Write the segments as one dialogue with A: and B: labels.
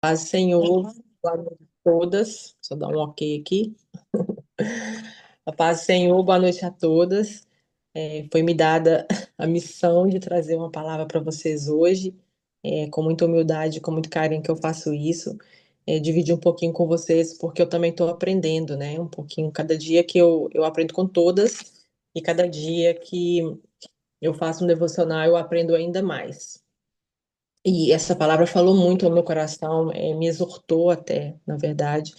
A: Paz, Senhor, boa noite a todas. Só dar um ok aqui. A paz, Senhor, boa noite a todas. Foi-me dada a missão de trazer uma palavra para vocês hoje. Com muita humildade, com muito carinho que eu faço isso. Dividir um pouquinho com vocês, porque eu também estou aprendendo, né? Um pouquinho. Cada dia que eu aprendo com todas, e cada dia que eu faço um devocional, eu aprendo ainda mais. E essa palavra falou muito ao meu coração, me exortou até, na verdade,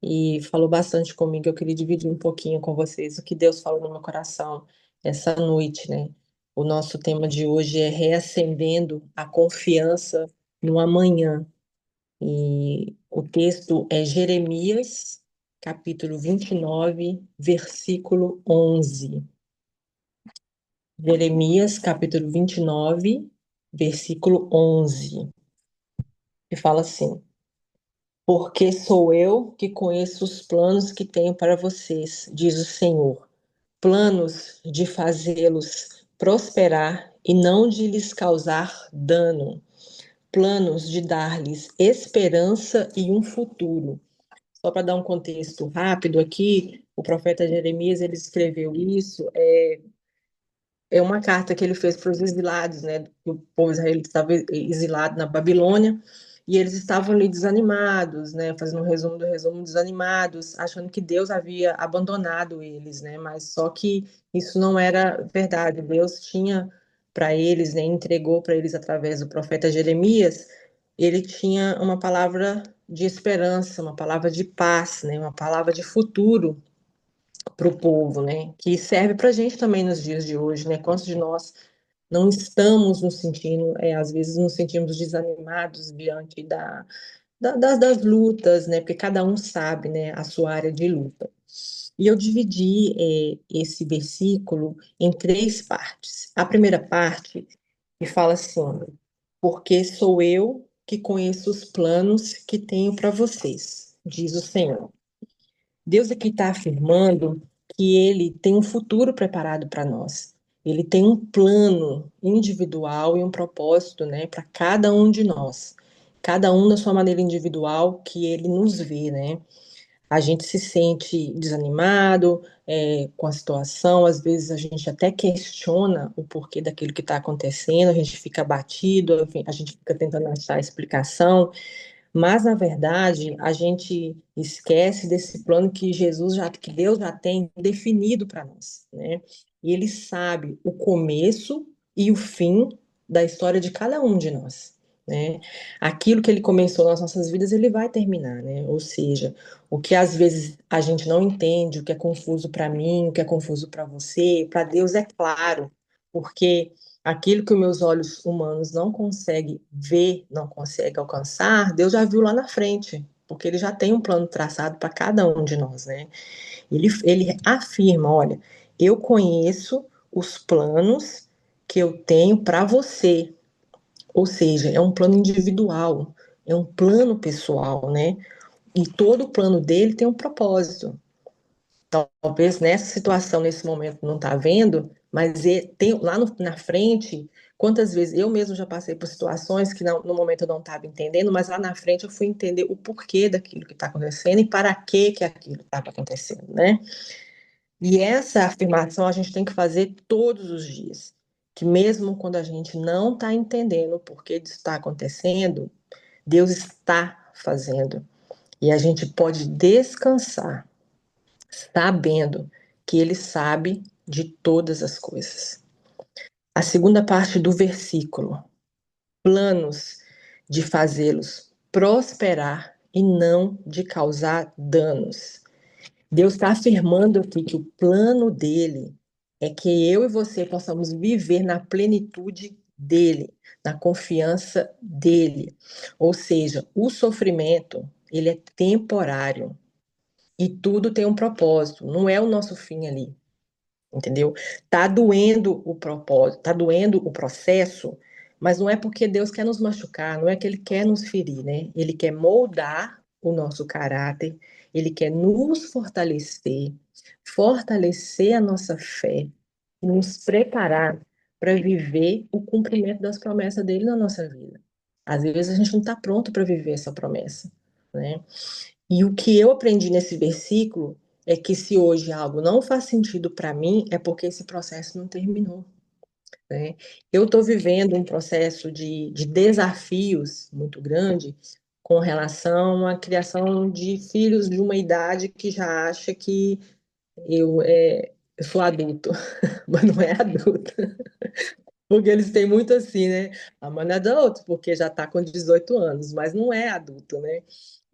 A: e falou bastante comigo. Eu queria dividir um pouquinho com vocês o que Deus falou no meu coração essa noite, né? O nosso tema de hoje é reacendendo a confiança no amanhã. E o texto é Jeremias, capítulo 29, versículo 11. Jeremias, capítulo 29, versículo 11. E fala assim: Porque sou eu que conheço os planos que tenho para vocês, diz o Senhor. Planos de fazê-los prosperar e não de lhes causar dano. Planos de dar-lhes esperança e um futuro. Só para dar um contexto rápido aqui, o profeta Jeremias ele escreveu isso. É uma carta que ele fez para os exilados, né? O povo israelita estava exilado na Babilônia e eles estavam ali desanimados, né? Fazendo um resumo do resumo, desanimados, achando que Deus havia abandonado eles, né? Mas só que isso não era verdade. Deus tinha para eles, né? Entregou para eles através do profeta Jeremias. Ele tinha uma palavra de esperança, uma palavra de paz, né? Uma palavra de futuro para o povo, né? Que serve para a gente também nos dias de hoje, né? Quantos de nós não estamos nos sentindo, às vezes nos sentimos desanimados diante das lutas, né? Porque cada um sabe, né, a sua área de luta. E eu dividi esse versículo em três partes. A primeira parte que fala assim: porque sou eu que conheço os planos que tenho para vocês, diz o Senhor. Deus aqui está afirmando que Ele tem um futuro preparado para nós. Ele tem um plano individual e um propósito, né, para cada um de nós. Cada um da sua maneira individual que Ele nos vê, né? A gente se sente desanimado com a situação, às vezes a gente até questiona o porquê daquilo que está acontecendo, a gente fica abatido, enfim, a gente fica tentando achar explicação. Mas, na verdade, a gente esquece desse plano que Deus já tem definido para nós, né? E Ele sabe o começo e o fim da história de cada um de nós, né? Aquilo que Ele começou nas nossas vidas, Ele vai terminar, né? Ou seja, o que às vezes a gente não entende, o que é confuso para mim, o que é confuso para você, para Deus é claro, porque aquilo que os meus olhos humanos não conseguem ver, não conseguem alcançar, Deus já viu lá na frente, porque Ele já tem um plano traçado para cada um de nós, né? Ele afirma, olha, eu conheço os planos que eu tenho para você, ou seja, é um plano individual, é um plano pessoal, né? E todo plano dele tem um propósito. Talvez nessa situação, nesse momento, não está vendo, mas tem lá na frente, quantas vezes eu mesmo já passei por situações que no momento eu não estava entendendo, mas lá na frente eu fui entender o porquê daquilo que está acontecendo e para que aquilo estava acontecendo, né? E essa afirmação a gente tem que fazer todos os dias, que mesmo quando a gente não está entendendo o porquê disso está acontecendo, Deus está fazendo. E a gente pode descansar sabendo que ele sabe de todas as coisas. A segunda parte do versículo: planos de fazê-los prosperar e não de causar danos. Deus está afirmando aqui que o plano dele é que eu e você possamos viver na plenitude dele, na confiança dele. Ou seja, o sofrimento, ele é temporário e tudo tem um propósito, não é o nosso fim ali. Entendeu? Tá doendo o propósito, tá doendo o processo, mas não é porque Deus quer nos machucar, não é que Ele quer nos ferir, né? Ele quer moldar o nosso caráter, Ele quer nos fortalecer, fortalecer a nossa fé, e nos preparar para viver o cumprimento das promessas dele na nossa vida. Às vezes a gente não está pronto para viver essa promessa, né? E o que eu aprendi nesse versículo é que se hoje algo não faz sentido para mim, é porque esse processo não terminou, né? Eu estou vivendo um processo de desafios muito grande com relação à criação de filhos de uma idade que já acha que eu sou adulto, mas não é adulto. Porque eles têm muito assim, né? A mãe é adulto, porque já está com 18 anos, mas não é adulto, né?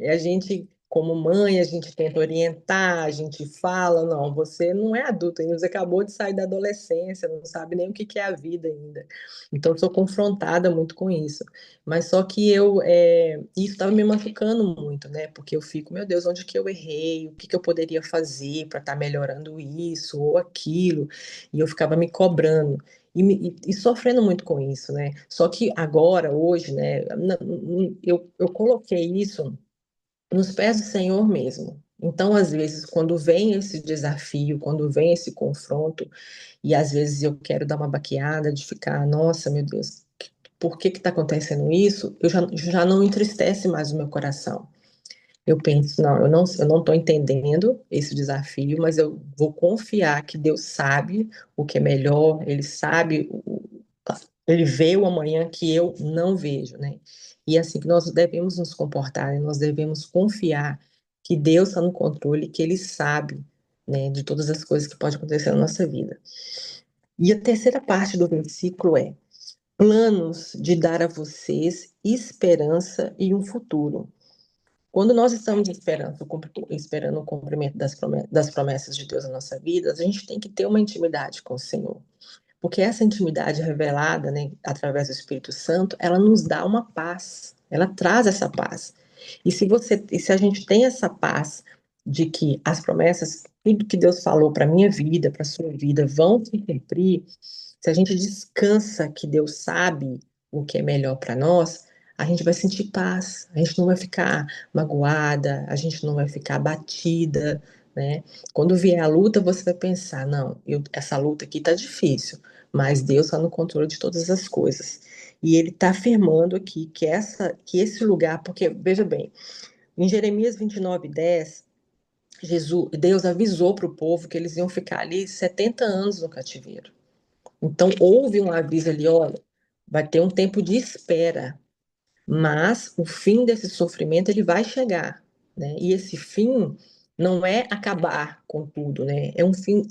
A: E a gente, como mãe, a gente tenta orientar, a gente fala, não, você não é adulto ainda, você acabou de sair da adolescência, não sabe nem o que que é a vida ainda. Então, eu sou confrontada muito com isso. Mas só que isso estava me machucando muito, né? Porque eu fico, meu Deus, onde que eu errei? O que que eu poderia fazer para estar melhorando isso ou aquilo? E eu ficava me cobrando. E sofrendo muito com isso, né? Só que agora, hoje, né, eu coloquei isso nos pés do Senhor mesmo. Então, às vezes, quando vem esse desafio, quando vem esse confronto, e às vezes eu quero dar uma baqueada de ficar, nossa, meu Deus, por que que está acontecendo isso? Já não entristece mais o meu coração. Eu penso, não, eu não estou entendendo esse desafio, mas eu vou confiar que Deus sabe o que é melhor, Ele sabe, Ele vê o amanhã que eu não vejo, né? E é assim que nós devemos nos comportar, né? Nós devemos confiar que Deus está no controle, que Ele sabe, né, de todas as coisas que podem acontecer na nossa vida. E a terceira parte do versículo é: planos de dar a vocês esperança e um futuro. Quando nós estamos esperando o cumprimento das promessas de Deus na nossa vida, a gente tem que ter uma intimidade com o Senhor. Porque essa intimidade revelada, né, através do Espírito Santo, ela nos dá uma paz, ela traz essa paz. E se a gente tem essa paz de que as promessas, tudo que Deus falou para minha vida, para sua vida, vão se cumprir, se a gente descansa que Deus sabe o que é melhor para nós, a gente vai sentir paz, a gente não vai ficar magoada, a gente não vai ficar abatida, né? Quando vier a luta, você vai pensar, não, essa luta aqui tá difícil, mas Deus está no controle de todas as coisas. E ele está afirmando aqui que esse lugar, porque, veja bem, em Jeremias 29:10, Deus avisou para o povo que eles iam ficar ali 70 anos no cativeiro. Então, houve um aviso ali, olha, vai ter um tempo de espera, mas o fim desse sofrimento ele vai chegar, né? E esse fim não é acabar com tudo, né? É um fim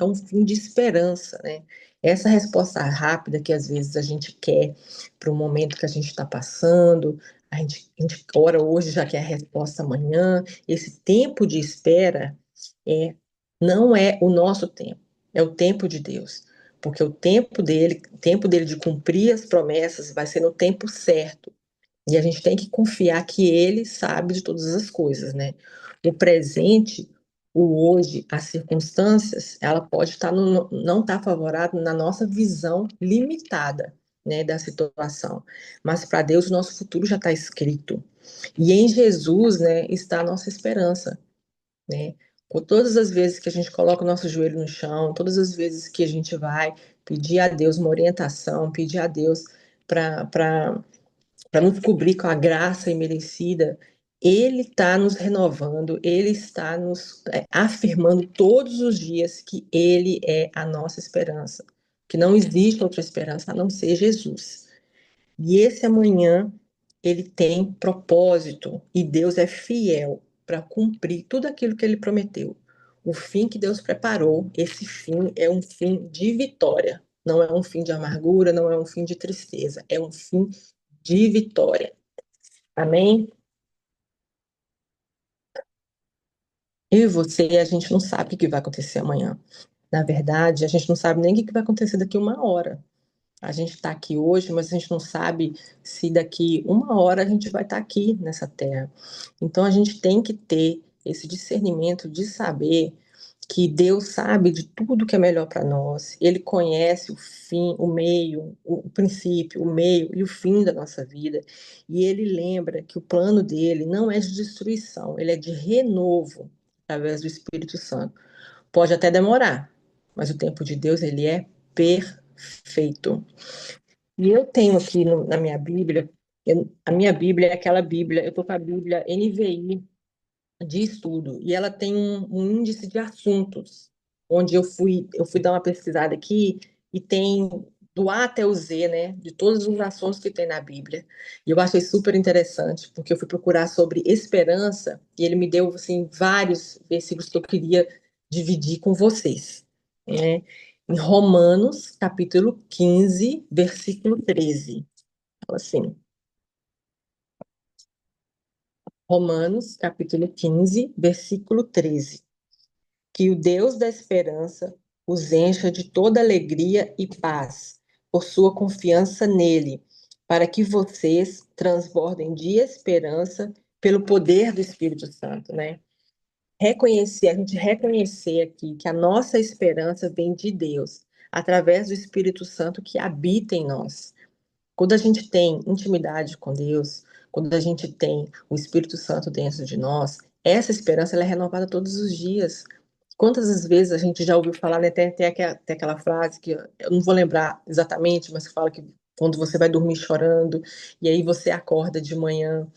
A: de esperança, né? Essa resposta rápida que às vezes a gente quer para o momento que a gente está passando, a gente ora hoje já quer a resposta amanhã. Esse tempo de espera é não é o nosso tempo, é o tempo de Deus. Porque o tempo dele de cumprir as promessas vai ser no tempo certo. E a gente tem que confiar que ele sabe de todas as coisas, né? O presente, o hoje, as circunstâncias, ela pode estar não estar favorável na nossa visão limitada, né, da situação. Mas para Deus, o nosso futuro já está escrito. E em Jesus, né, está a nossa esperança, né? Por todas as vezes que a gente coloca o nosso joelho no chão, todas as vezes que a gente vai pedir a Deus uma orientação, pedir a Deus para nos cobrir com a graça imerecida, Ele está nos renovando, Ele está nos afirmando todos os dias que Ele é a nossa esperança, que não existe outra esperança a não ser Jesus. E esse amanhã, ele tem propósito e Deus é fiel para cumprir tudo aquilo que ele prometeu. O fim que Deus preparou, esse fim é um fim de vitória. Não é um fim de amargura, não é um fim de tristeza, é um fim de vitória. Amém? Eu e você, a gente não sabe o que vai acontecer amanhã. Na verdade, a gente não sabe nem o que vai acontecer daqui uma hora. A gente está aqui hoje, mas a gente não sabe se daqui uma hora a gente vai estar aqui nessa terra. Então a gente tem que ter esse discernimento de saber que Deus sabe de tudo que é melhor para nós. Ele conhece o fim, o meio, o princípio, o meio e o fim da nossa vida. E ele lembra que o plano dele não é de destruição, ele é de renovo através do Espírito Santo. Pode até demorar, mas o tempo de Deus ele é perfeito. E eu tenho aqui na minha Bíblia A minha Bíblia é aquela Bíblia, eu estou com a Bíblia NVI de estudo, e ela tem um índice de assuntos, onde eu fui dar uma pesquisada aqui, e tem do A até o Z, né, de todos os assuntos que tem na Bíblia. E eu achei super interessante, porque eu fui procurar sobre esperança, e ele me deu, assim, vários versículos que eu queria dividir com vocês, né? Em Romanos, capítulo 15, versículo 13. Fala assim, Romanos, capítulo 15, versículo 13. Que o Deus da esperança os encha de toda alegria e paz, por sua confiança nele, para que vocês transbordem de esperança pelo poder do Espírito Santo, né? Reconhecer, a gente reconhecer aqui que a nossa esperança vem de Deus, através do Espírito Santo que habita em nós. Quando a gente tem intimidade com Deus, quando a gente tem o Espírito Santo dentro de nós, essa esperança ela é renovada todos os dias. Quantas as vezes a gente já ouviu falar, né? Tem aquela frase que eu não vou lembrar exatamente, mas que fala que quando você vai dormir chorando e aí você acorda de manhã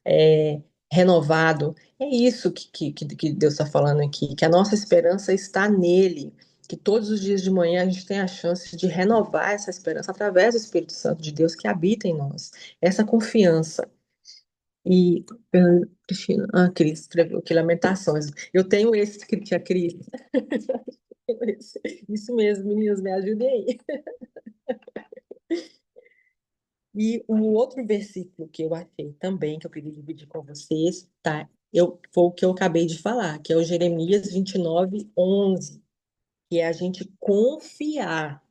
A: é, renovado. É isso que Deus está falando aqui, que a nossa esperança está nele, que todos os dias de manhã a gente tem a chance de renovar essa esperança através do Espírito Santo de Deus que habita em nós. Essa confiança. E, Cristina, Cris escreveu aqui Lamentações. Eu tenho esse que a Cris. Isso mesmo, meninas, me ajudem aí. E o outro versículo que eu achei também, que eu queria dividir com vocês, tá? Foi o que eu acabei de falar, que é o Jeremias 29:11, que é a gente confiar.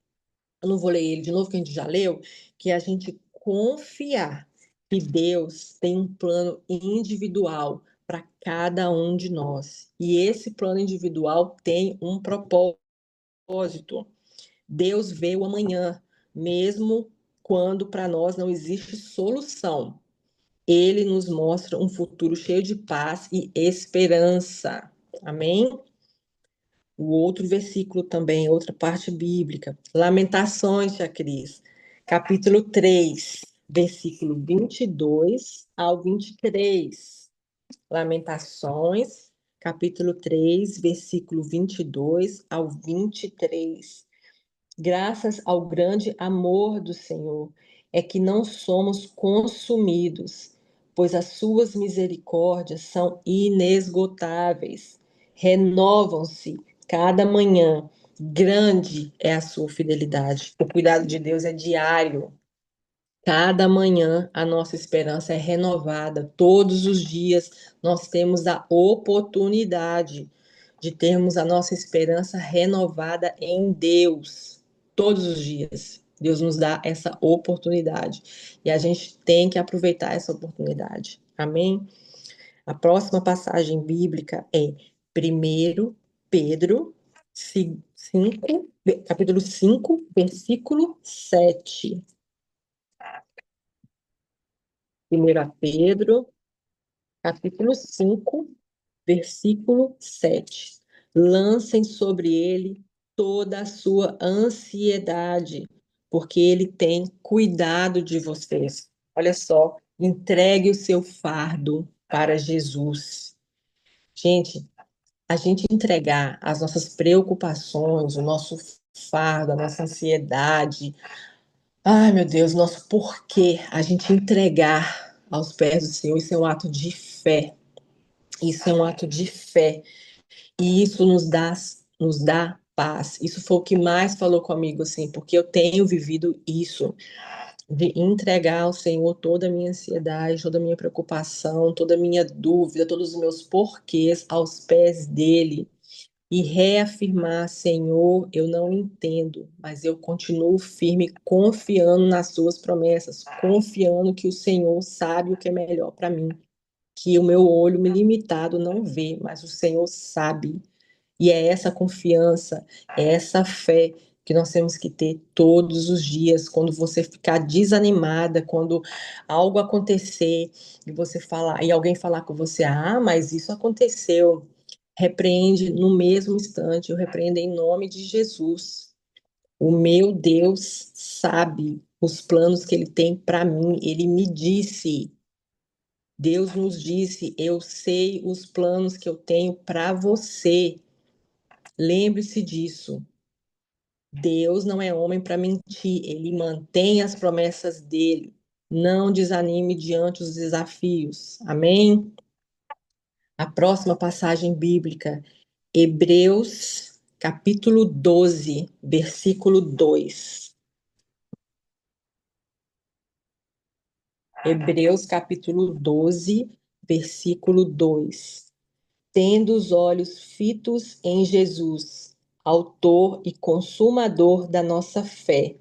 A: Eu não vou ler ele de novo, que a gente já leu, que é a gente confiar que Deus tem um plano individual para cada um de nós. E esse plano individual tem um propósito. Deus vê o amanhã, mesmo quando para nós não existe solução. Ele nos mostra um futuro cheio de paz e esperança. Amém? O outro versículo também, outra parte bíblica. Lamentações, Tia Cris, capítulo 3, versículo 22 ao 23. Lamentações, capítulo 3, versículo 22 ao 23. Graças ao grande amor do Senhor, é que não somos consumidos, pois as suas misericórdias são inesgotáveis, renovam-se cada manhã. Grande é a sua fidelidade. O cuidado de Deus é diário. Cada manhã a nossa esperança é renovada. Todos os dias nós temos a oportunidade de termos a nossa esperança renovada em Deus. Todos os dias. Deus nos dá essa oportunidade. E a gente tem que aproveitar essa oportunidade. Amém? A próxima passagem bíblica é 1 Pedro 5, capítulo 5, versículo 7. 1 Pedro, capítulo 5, versículo 7. Lancem sobre ele toda a sua ansiedade, porque ele tem cuidado de vocês. Olha só, entregue o seu fardo para Jesus. Gente, a gente entregar as nossas preocupações, o nosso fardo, a nossa ansiedade, ai meu Deus, nosso porquê, a gente entregar aos pés do Senhor, isso é um ato de fé. Isso é um ato de fé. E isso nos dá paz. Isso foi o que mais falou comigo, assim, porque eu tenho vivido isso, de entregar ao Senhor toda a minha ansiedade, toda a minha preocupação, toda a minha dúvida, todos os meus porquês aos pés dele. E reafirmar, Senhor, eu não entendo, mas eu continuo firme, confiando nas suas promessas, confiando que o Senhor sabe o que é melhor para mim, que o meu olho limitado não vê, mas o Senhor sabe. E é essa confiança, é essa fé que nós temos que ter todos os dias. Quando você ficar desanimada, quando algo acontecer e você falar, e alguém falar com você, mas isso aconteceu. Repreende no mesmo instante, eu repreendo em nome de Jesus. O meu Deus sabe, os planos que Ele tem para mim. Ele me disse, Deus nos disse, eu sei os planos que eu tenho para você. Lembre-se disso. Deus não é homem para mentir, ele mantém as promessas dele. Não desanime diante dos desafios. Amém? A próxima passagem bíblica, Hebreus, capítulo 12, versículo 2. Hebreus, capítulo 12, versículo 2. Tendo os olhos fitos em Jesus, autor e consumador da nossa fé.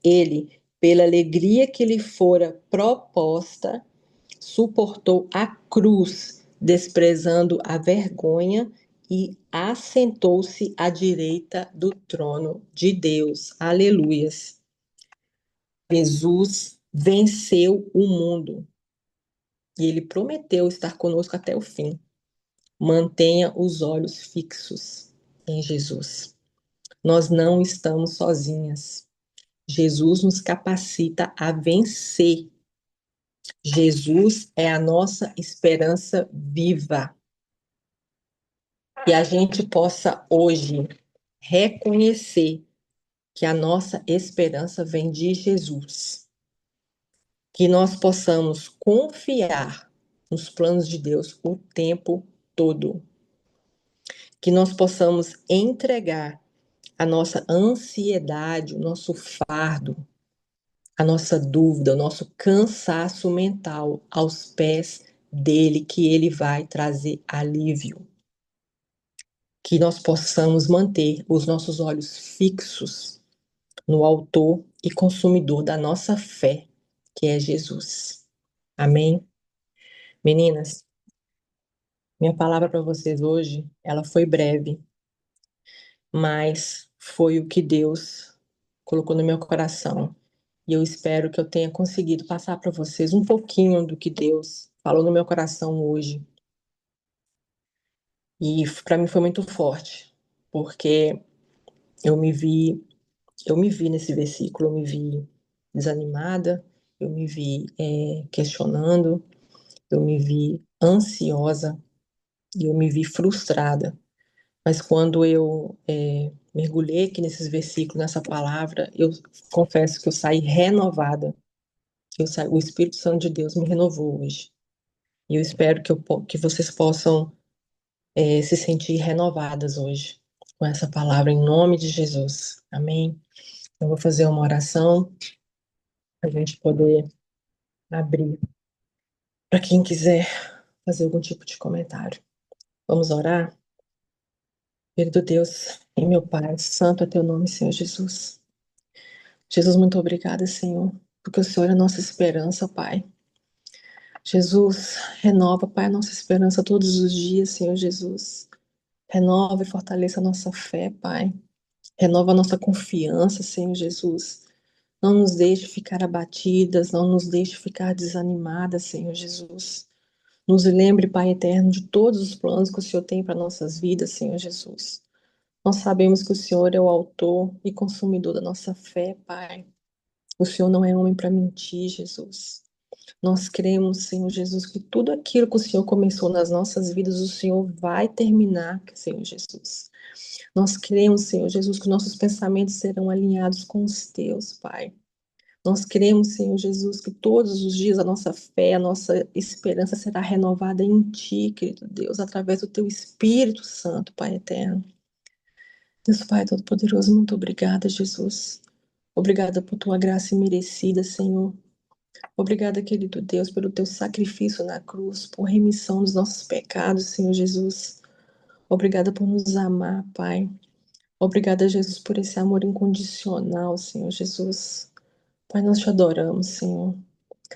A: Ele, pela alegria que lhe fora proposta, suportou a cruz, desprezando a vergonha e assentou-se à direita do trono de Deus. Aleluias. Jesus venceu o mundo e ele prometeu estar conosco até o fim. Mantenha os olhos fixos em Jesus. Nós não estamos sozinhas. Jesus nos capacita a vencer. Jesus é a nossa esperança viva. Que a gente possa hoje reconhecer que a nossa esperança vem de Jesus. Que nós possamos confiar nos planos de Deus o tempo todo. Que nós possamos entregar a nossa ansiedade, o nosso fardo, a nossa dúvida, o nosso cansaço mental aos pés dele, que ele vai trazer alívio. Que nós possamos manter os nossos olhos fixos no autor e consumidor da nossa fé, que é Jesus. Amém? Meninas, minha palavra para vocês hoje, ela foi breve, mas foi o que Deus colocou no meu coração. E eu espero que eu tenha conseguido passar para vocês um pouquinho do que Deus falou no meu coração hoje. E para mim foi muito forte, porque eu me vi, eu me vi nesse versículo, eu me vi desanimada, eu me vi questionando, eu me vi ansiosa e eu me vi frustrada. Mas quando eu mergulhei aqui nesses versículos, nessa palavra, eu confesso que eu saí renovada. O Espírito Santo de Deus me renovou hoje. E eu espero que vocês possam se sentir renovadas hoje com essa palavra, em nome de Jesus. Amém? Eu vou fazer uma oração para a gente poder abrir para quem quiser fazer algum tipo de comentário. Vamos orar? Querido Deus e meu Pai, santo é teu nome, Senhor Jesus. Jesus, muito obrigada, Senhor, porque o Senhor é a nossa esperança, Pai. Jesus, renova, Pai, a nossa esperança todos os dias, Senhor Jesus. Renova e fortaleça a nossa fé, Pai. Renova a nossa confiança, Senhor Jesus. Não nos deixe ficar abatidas, não nos deixe ficar desanimadas, Senhor Jesus. Nos lembre, Pai eterno, de todos os planos que o Senhor tem para nossas vidas, Senhor Jesus. Nós sabemos que o Senhor é o autor e consumidor da nossa fé, Pai. O Senhor não é homem para mentir, Jesus. Nós cremos, Senhor Jesus, que tudo aquilo que o Senhor começou nas nossas vidas, o Senhor vai terminar, Senhor Jesus. Nós cremos, Senhor Jesus, que nossos pensamentos serão alinhados com os teus, Pai. Nós cremos, Senhor Jesus, que todos os dias a nossa fé, a nossa esperança será renovada em Ti, querido Deus, através do Teu Espírito Santo, Pai eterno. Deus Pai Todo-Poderoso, muito obrigada, Jesus. Obrigada por Tua graça imerecida, Senhor. Obrigada, querido Deus, pelo Teu sacrifício na cruz, por remissão dos nossos pecados, Senhor Jesus. Obrigada por nos amar, Pai. Obrigada, Jesus, por esse amor incondicional, Senhor Jesus. Pai, nós te adoramos, Senhor.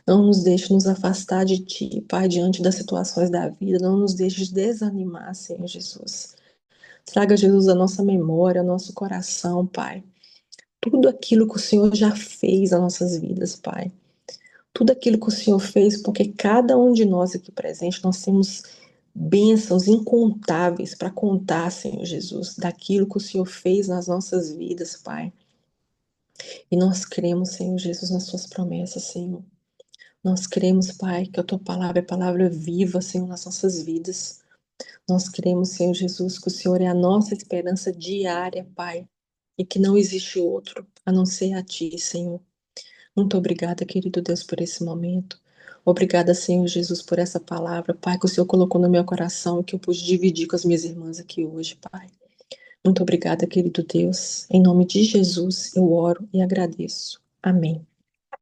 A: Não nos deixe nos afastar de Ti, Pai, diante das situações da vida. Não nos deixe desanimar, Senhor Jesus. Traga, Jesus, a nossa memória, ao nosso coração, Pai. Tudo aquilo que o Senhor já fez nas nossas vidas, Pai. Tudo aquilo que o Senhor fez, porque cada um de nós aqui presente, nós temos bênçãos incontáveis para contar, Senhor Jesus, daquilo que o Senhor fez nas nossas vidas, Pai. E nós cremos, Senhor Jesus, nas Suas promessas, Senhor. Nós cremos, Pai, que a Tua palavra é palavra viva, Senhor, nas nossas vidas. Nós cremos, Senhor Jesus, que o Senhor é a nossa esperança diária, Pai, e que não existe outro a não ser a Ti, Senhor. Muito obrigada, querido Deus, por esse momento. Obrigada, Senhor Jesus, por essa palavra, Pai, que o Senhor colocou no meu coração e que eu pude dividir com as minhas irmãs aqui hoje, Pai. Muito obrigada, querido Deus. Em nome de Jesus, eu oro e agradeço. Amém.